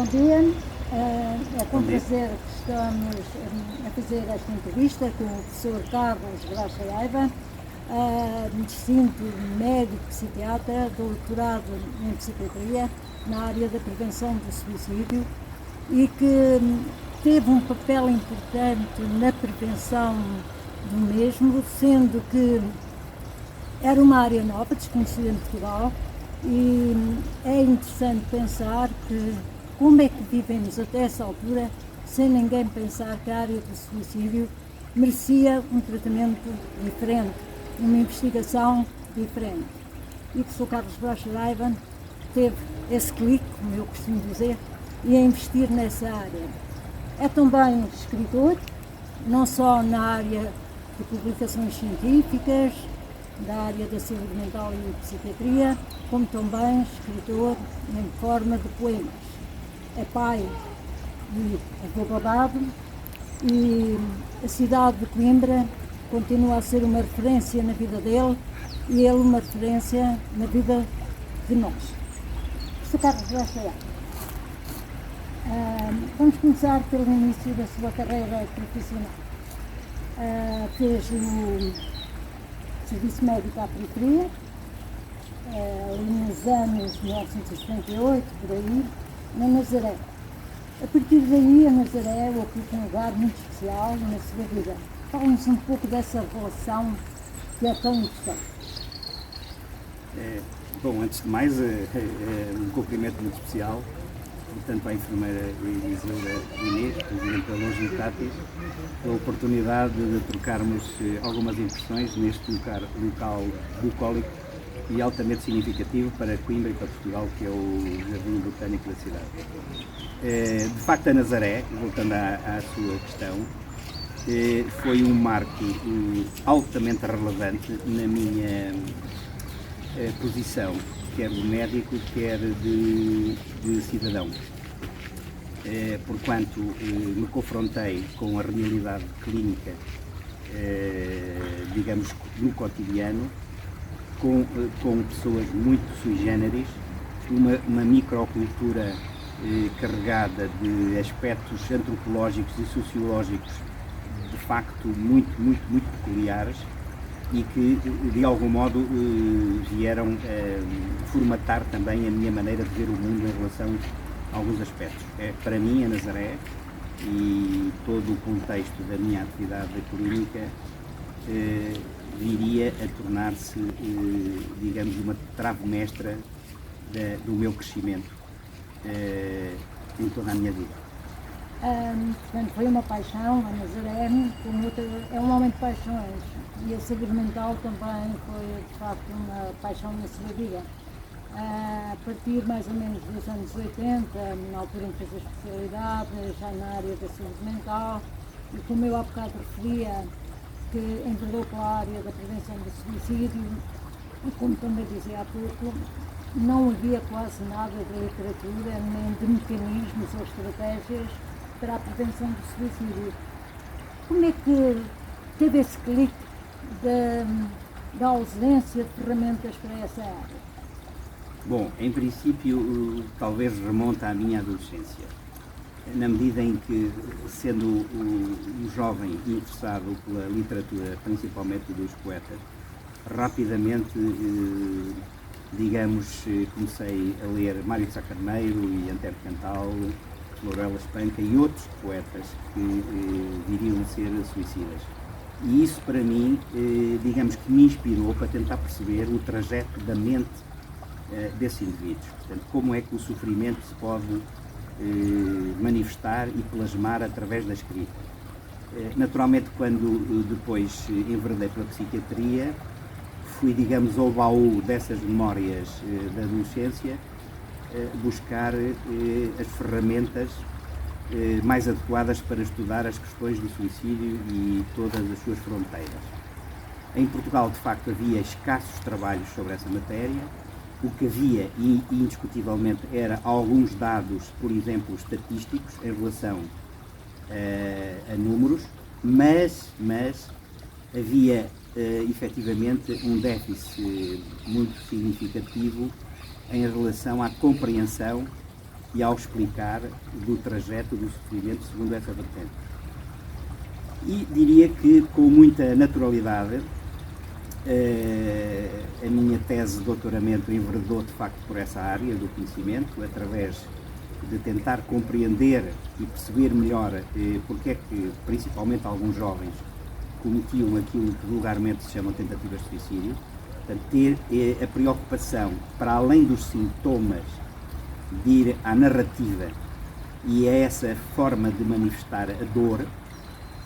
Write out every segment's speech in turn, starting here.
Bom dia, é com Bom dia. prazer que estamos a fazer esta entrevista com o professor Carlos Graça Aiva, distinto médico psiquiatra, doutorado em psiquiatria na área da prevenção do suicídio e que teve um papel importante na prevenção do mesmo, sendo que era uma área nova, desconhecida em Portugal, e é interessante pensar que como é que vivemos até essa altura sem ninguém pensar que a área do suicídio merecia um tratamento diferente, uma investigação diferente. E que o Sr. Carlos Rocha Aiva teve esse clique, como eu costumo dizer, e a investir nessa área. É também escritor, não só na área de publicações científicas, da área da saúde mental e psiquiatria, como também escritor em forma de poemas. É pai e avô babado e a cidade de Coimbra continua a ser uma referência na vida dele e ele uma referência na vida de nós. Sr. Carlos Graça, vamos começar pelo início da sua carreira profissional. Fez o serviço médico à periferia, nos anos 1978, por aí, na Nazaré. A partir daí, a Nazaré ocupa um lugar muito especial na sua vida. Fala-nos um pouco dessa relação que é tão importante. Bom, antes de mais, um cumprimento muito especial, tanto à enfermeira Isilda Inês, presidente da Longitatis, pela oportunidade de trocarmos algumas impressões neste local bucólico e altamente significativo para Coimbra e para Portugal, que é o Jardim Botânico da cidade. De facto, a Nazaré, voltando à sua questão, foi um marco altamente relevante na minha posição, quer de médico, quer de cidadão. Porquanto me confrontei com a realidade clínica, digamos, no cotidiano, com pessoas muito sui generis, uma microcultura carregada de aspectos antropológicos e sociológicos de facto muito peculiares e que de algum modo vieram formatar também a minha maneira de ver o mundo em relação a alguns aspectos. Para mim, a Nazaré e todo o contexto da minha atividade clínica viria a tornar-se, digamos, uma trave mestra do meu crescimento em toda a minha vida. Portanto, foi uma paixão, a Nazaré, é um homem de paixões e a saúde mental também foi, de facto, uma paixão na sua vida. A partir mais ou menos dos anos 80, na altura em que fez a especialidade, já na área da saúde mental, e como eu há bocado referia, que entrou pela área da prevenção do suicídio, e como também dizia há pouco, não havia quase nada de literatura, nem de mecanismos ou estratégias para a prevenção do suicídio. Como é que teve esse clique da ausência de ferramentas para essa área? Bom, em princípio, talvez remonta à minha adolescência, na medida em que, sendo um jovem interessado pela literatura, principalmente dos poetas, rapidamente, digamos, comecei a ler Mário de Sá Carneiro e Antero Cantal, Florela Espanca e outros poetas que viriam a ser suicidas. E isso, para mim, digamos que me inspirou para tentar perceber o trajeto da mente desses indivíduos. Portanto, como é que o sofrimento se pode manifestar e plasmar através da escrita. Naturalmente, quando depois enverdei pela psiquiatria, fui, digamos, ao baú dessas memórias da adolescência, buscar as ferramentas mais adequadas para estudar as questões do suicídio e todas as suas fronteiras. Em Portugal, de facto, havia escassos trabalhos sobre essa matéria. O que havia, e indiscutivelmente, era alguns dados, por exemplo, estatísticos, em relação a números, mas havia efetivamente um déficit muito significativo em relação à compreensão e ao explicar do trajeto do sofrimento segundo essa vertente. E diria que, com muita naturalidade, a minha tese de doutoramento enveredou de facto por essa área do conhecimento, através de tentar compreender e perceber melhor porque é que, principalmente alguns jovens, cometiam aquilo que vulgarmente se chamam tentativas de suicídio. Portanto, ter a preocupação, para além dos sintomas, de ir à narrativa e a essa forma de manifestar a dor,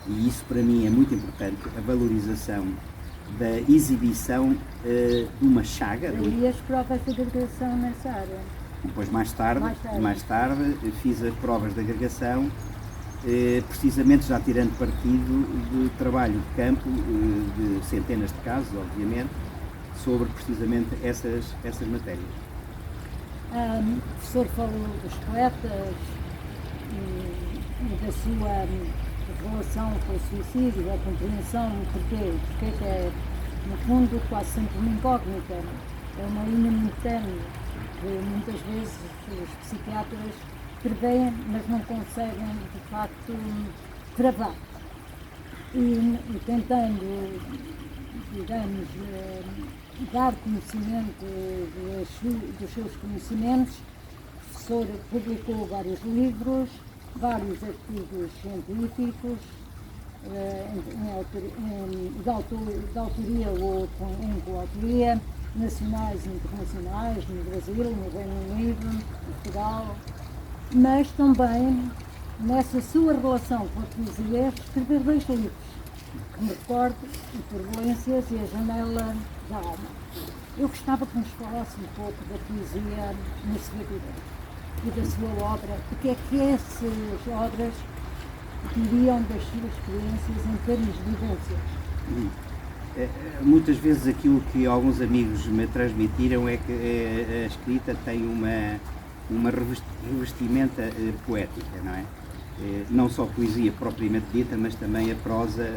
e isso para mim é muito importante, a valorização da exibição de uma chaga. E as provas de agregação nessa área? Depois, mais tarde fiz as provas de agregação, precisamente já tirando partido do trabalho de campo, de centenas de casos, obviamente, sobre precisamente essas matérias. O professor falou dos poetas e da sua relação com o suicídio, a compreensão, porque é, no fundo, quase sempre uma incógnita, é uma linha muito tênue, que muitas vezes os psiquiatras prevêem, mas não conseguem, de facto, cravar. E tentando, digamos, dar conhecimento dos seus conhecimentos, o professor publicou vários livros, vários artigos científicos, de autoria ou em coautoria, nacionais e internacionais, no Brasil, no Reino Unido, em Portugal, mas também, nessa sua relação com a poesia, escreveu 2 livros, que me recordo, o Turbulências e A Janela da Alma. Eu gostava que nos falasse um pouco da poesia na sua vida e da sua obra, o que é que essas obras diriam das suas experiências em termos de vivências. Muitas vezes aquilo que alguns amigos me transmitiram é que a escrita tem uma revestimenta poética, não é? Não só a poesia propriamente dita, mas também a prosa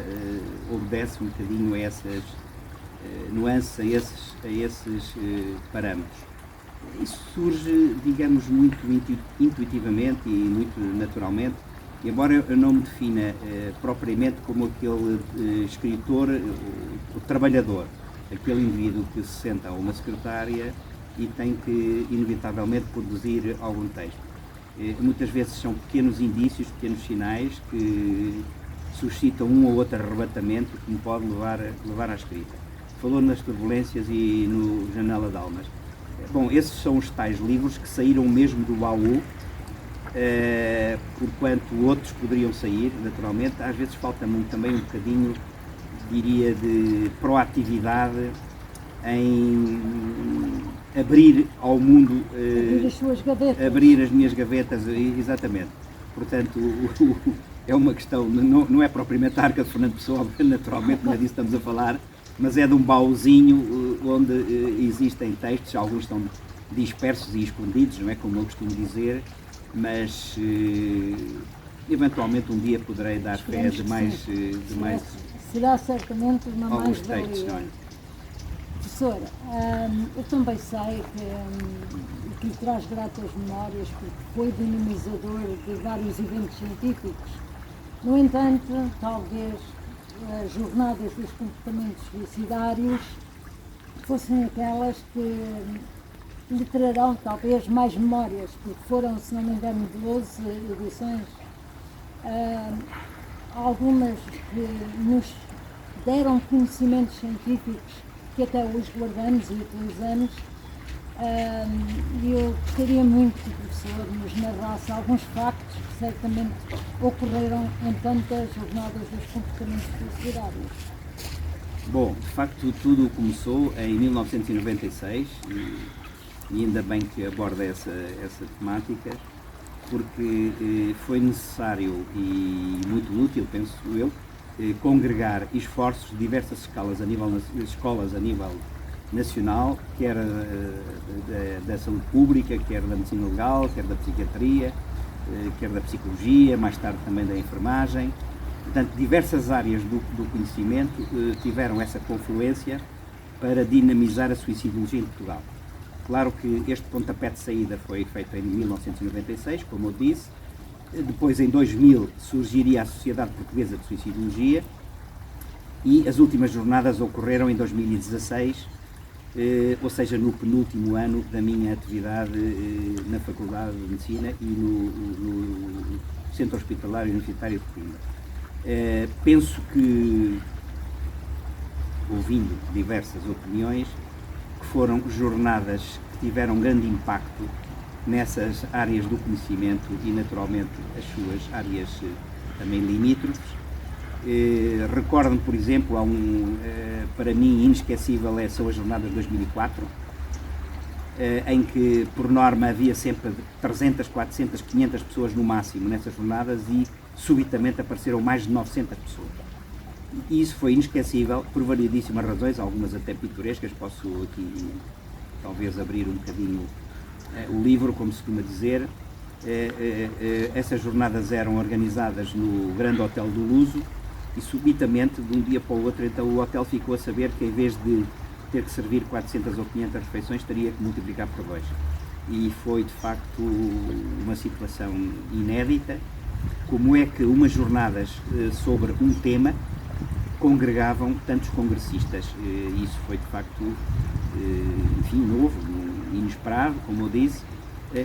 obedece um bocadinho a essas nuances, a esses parâmetros. Isso surge, digamos, muito intuitivamente e muito naturalmente, embora eu não me defina propriamente como aquele escritor, o trabalhador, aquele indivíduo que se senta a uma secretária e tem que, inevitavelmente, produzir algum texto. Muitas vezes são pequenos indícios, pequenos sinais que suscitam um ou outro arrebatamento que me pode levar à escrita. Falou nas Turbulências e no Janela de Almas. Bom, esses são os tais livros que saíram mesmo do baú, porquanto outros poderiam sair, naturalmente. Às vezes falta-me também um bocadinho, diria, de proatividade em abrir ao mundo, abrir as suas gavetas. Abrir as minhas gavetas, exatamente. Portanto, é uma questão, não é propriamente a Arca de Fernando Pessoa, naturalmente, não é disso que estamos a falar, mas é de um baúzinho onde existem textos, alguns estão dispersos e escondidos, não é, como eu costumo dizer, mas eventualmente um dia poderei dar fé de mais... Será certamente uma mais-valia. É? Professora, eu também sei que lhe traz gratas memórias porque foi dinamizador de vários eventos científicos. No entanto, talvez as jornadas dos comportamentos suicidários fossem aquelas que lhe trarão talvez mais memórias, porque foram, se não me engano, 12 edições, algumas que nos deram conhecimentos científicos que até hoje guardamos e utilizamos. E eu gostaria muito que o professor nos narrasse alguns factos que certamente ocorreram em tantas jornadas dos comportamentos suicidários. Bom, de facto tudo começou em 1996 e ainda bem que aborda essa temática, porque foi necessário e muito útil, penso eu, congregar esforços de diversas escolas a nível nacional, quer da saúde pública, quer da medicina legal, quer da psiquiatria, quer da psicologia, mais tarde também da enfermagem. Portanto, diversas áreas do conhecimento tiveram essa confluência para dinamizar a suicidologia em Portugal. Claro que este pontapé de saída foi feito em 1996, como eu disse. Depois, em 2000, surgiria a Sociedade Portuguesa de Suicidologia e as últimas jornadas ocorreram em 2016, ou seja, no penúltimo ano da minha atividade na Faculdade de Medicina e no Centro Hospitalar Universitário de Coimbra. Penso que, ouvindo diversas opiniões, que foram jornadas que tiveram grande impacto nessas áreas do conhecimento e, naturalmente, as suas áreas também limítrofes. Recordo-me, por exemplo, para mim, inesquecível são as jornadas de 2004, em que, por norma, havia sempre 300, 400, 500 pessoas no máximo nessas jornadas e, subitamente, apareceram mais de 900 pessoas. E isso foi inesquecível, por variedíssimas razões, algumas até pitorescas. Posso aqui, talvez, abrir um bocadinho o livro, como se costuma dizer. Essas jornadas eram organizadas no Grande Hotel do Luso e, subitamente, de um dia para o outro, então o hotel ficou a saber que, em vez de ter que servir 400 ou 500 refeições, teria que multiplicar por 2. E foi, de facto, uma situação inédita. Como é que umas jornadas sobre um tema congregavam tantos congressistas? Isso foi, de facto, enfim, novo, inesperado, como eu disse.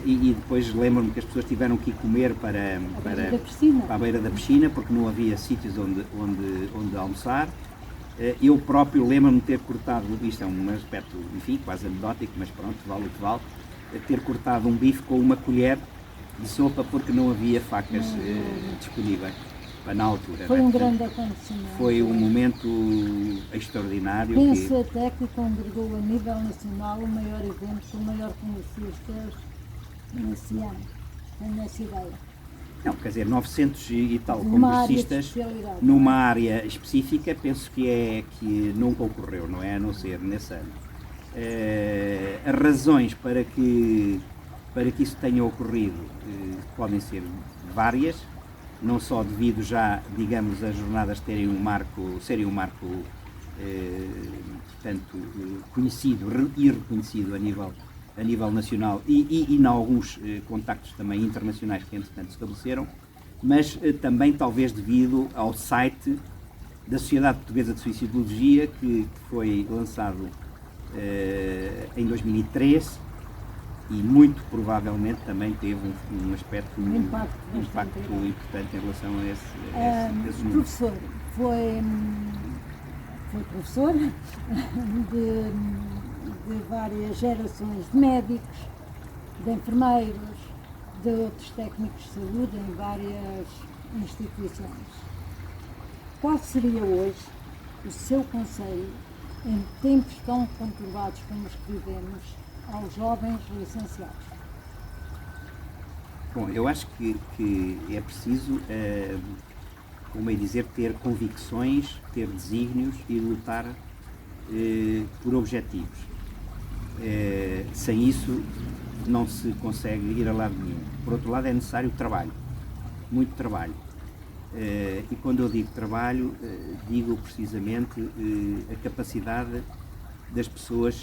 E depois lembro-me que as pessoas tiveram que ir comer para a beira da piscina, porque não havia sítios onde almoçar. Eu próprio lembro-me de ter cortado, isto é um aspecto, enfim, quase anedótico, mas pronto, vale o que vale, ter cortado um bife com uma colher de sopa porque não havia facas disponíveis na altura. Foi um grande acontecimento. Foi um momento extraordinário. Penso até que congregou a nível nacional o maior evento com o maior congressistas nesse ano. Tenho essa ideia. Não, quer dizer, 900 e tal congressistas numa área específica, penso que nunca ocorreu, não é? A não ser nesse ano. As razões para que isso tenha ocorrido podem ser várias, não só devido já, digamos, as jornadas serem um marco portanto, conhecido e reconhecido a nível nacional e em alguns contactos também internacionais que entretanto se estabeleceram, mas também talvez devido ao site da Sociedade Portuguesa de Suicidologia, que foi lançado em 2003 e muito provavelmente também teve um aspecto, um impacto importante em relação a esse número. Professor, foi professor de várias gerações de médicos, de enfermeiros, de outros técnicos de saúde em várias instituições. Qual seria hoje o seu conselho, em tempos tão conturbados como os que vivemos, aos jovens licenciados? Bom, eu acho que é preciso, como é dizer, ter convicções, ter desígnios e lutar por objetivos. Sem isso não se consegue ir a lado nenhum. Por outro lado, é necessário trabalho, muito trabalho. E quando eu digo trabalho, digo precisamente a capacidade das pessoas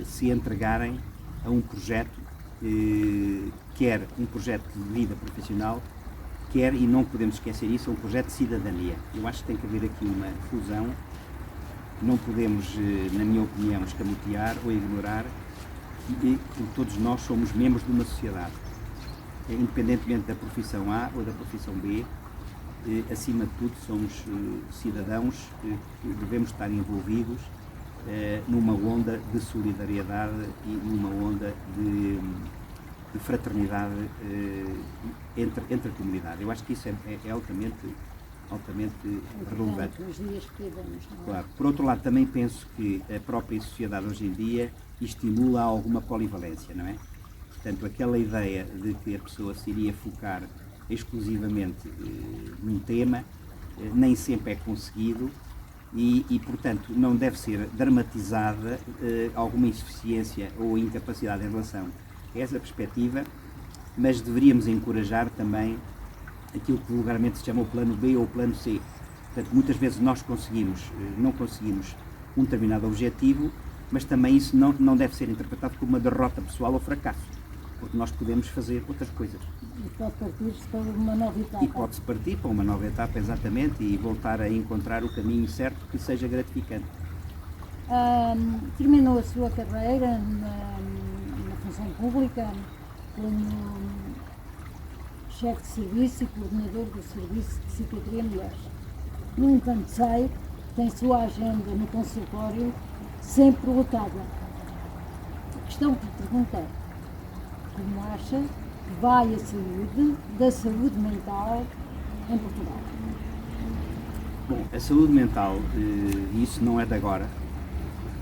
se entregarem a um projeto, quer um projeto de vida profissional, quer, e não podemos esquecer isso, um projeto de cidadania. Eu acho que tem que haver aqui uma fusão. Não podemos, na minha opinião, escamotear ou ignorar que todos nós somos membros de uma sociedade. Independentemente da profissão A ou da profissão B, acima de tudo somos cidadãos que devemos estar envolvidos numa onda de solidariedade e numa onda de fraternidade entre a comunidade. Eu acho que isso é altamente relevante. Os dias que vivemos, não é? Claro. Por outro lado, também penso que a própria sociedade hoje em dia estimula alguma polivalência, não é? Portanto, aquela ideia de que a pessoa se iria focar exclusivamente num tema, nem sempre é conseguido e, portanto, não deve ser dramatizada alguma insuficiência ou incapacidade em relação a essa perspectiva, mas deveríamos encorajar também aquilo que vulgarmente se chama o plano B ou o plano C. Portanto, muitas vezes nós não conseguimos um determinado objetivo mas também isso não deve ser interpretado como uma derrota pessoal ou fracasso, porque nós podemos fazer outras coisas. E pode partir-se para uma nova etapa. E pode-se partir para uma nova etapa, exatamente, e voltar a encontrar o caminho certo que seja gratificante. Terminou a sua carreira na função pública como chefe de serviço e coordenador do Serviço de Psiquiatria Mulheres. No entanto, sei que tem sua agenda no consultório sempre lotada. A questão que lhe perguntei, como acha que vai a saúde da saúde mental em Portugal? Bom, a saúde mental, isso não é de agora,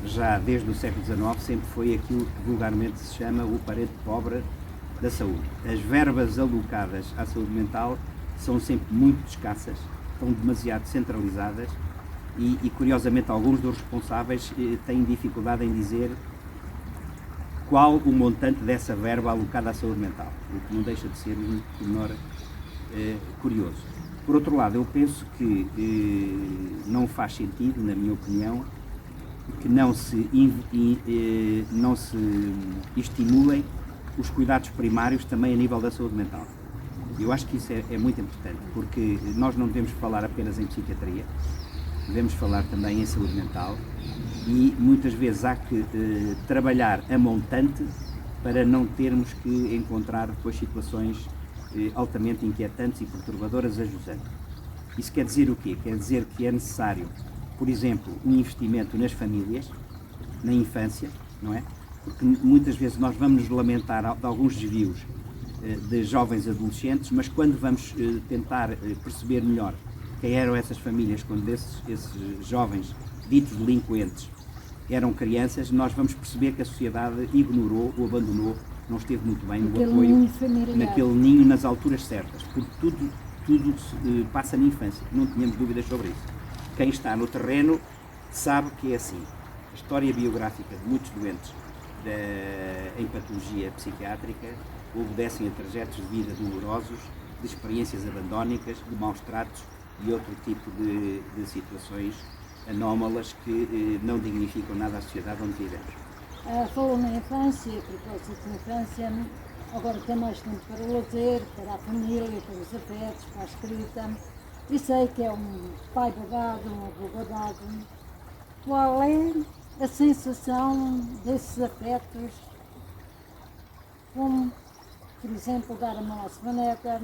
já desde o século XIX sempre foi aquilo que vulgarmente se chama o parente pobre da saúde. As verbas alocadas à saúde mental são sempre muito escassas, estão demasiado centralizadas e curiosamente alguns dos responsáveis têm dificuldade em dizer qual o montante dessa verba alocada à saúde mental, o que não deixa de ser um pormenor curioso. Por outro lado, eu penso que não faz sentido, na minha opinião, que não se estimulem os cuidados primários também a nível da saúde mental. Eu acho que isso é muito importante, porque nós não devemos falar apenas em psiquiatria, devemos falar também em saúde mental e muitas vezes há que trabalhar a montante para não termos que encontrar depois situações altamente inquietantes e perturbadoras a jusante. Isso quer dizer o quê? Quer dizer que é necessário, por exemplo, um investimento nas famílias, na infância, não é? Porque muitas vezes nós vamos nos lamentar de alguns desvios de jovens adolescentes, mas quando vamos tentar perceber melhor quem eram essas famílias, quando esses jovens ditos delinquentes eram crianças, nós vamos perceber que a sociedade ignorou ou abandonou, não esteve muito bem no apoio naquele ninho nas alturas certas, porque tudo passa na infância, não tínhamos dúvidas sobre isso. Quem está no terreno sabe que é assim. A história biográfica de muitos doentes em patologia psiquiátrica obedecem a trajetos de vida dolorosos, de experiências abandónicas, de maus tratos e outro tipo de situações anómalas que não dignificam nada a sociedade onde vivemos. Falou na infância, a propósito da infância, agora tem mais tempo para o lazer, para a família, para os afetos, para a escrita. E sei que é um pai babado, um avô babado. Qual é a sensação desses afetos? Como, por exemplo, dar a mão à sua neta,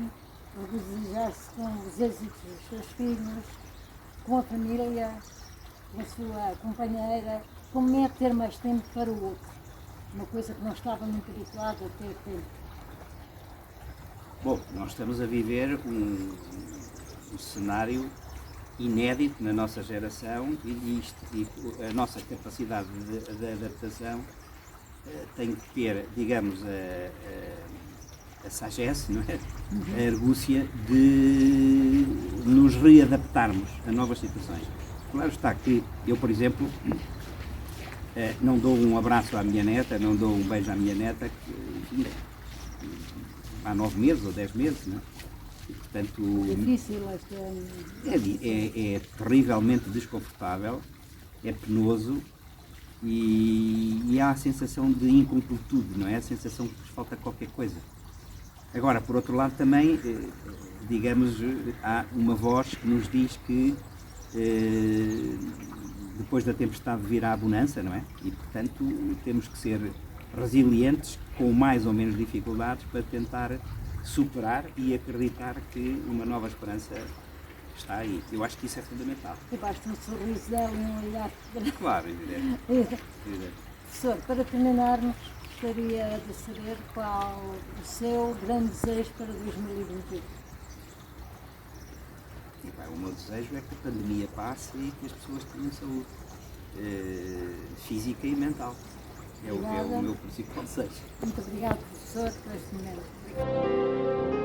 regozijar-se com os êxitos dos seus filhos, com a família, com a sua companheira. Como é ter mais tempo para o outro? Uma coisa que não estava muito habituado a ter tempo. Bom, nós estamos a viver um cenário inédito na nossa geração e a nossa capacidade de adaptação tem que ter, digamos, a sagesse, não é? A argúcia de nos readaptarmos a novas situações. Claro está que eu, por exemplo, não dou um abraço à minha neta, não dou um beijo à minha neta há 9 meses ou 10 meses, não é? E, portanto, difícil é terrivelmente desconfortável, é penoso e há a sensação de incompletude, não é? A sensação que nos falta qualquer coisa. Agora, por outro lado, também, digamos, há uma voz que nos diz que depois da tempestade virá a bonança, não é? E, portanto, temos que ser resilientes, com mais ou menos dificuldades, para tentar superar e acreditar que uma nova esperança está aí. Eu acho que isso é fundamental. E basta um sorriso dela e um olhar. Claro, evidente. Professor, para terminarmos, gostaria de saber qual o seu grande desejo para 2021. O meu desejo é que a pandemia passe e que as pessoas tenham saúde física e mental. É o meu principal desejo. Muito obrigada, professor, por este momento.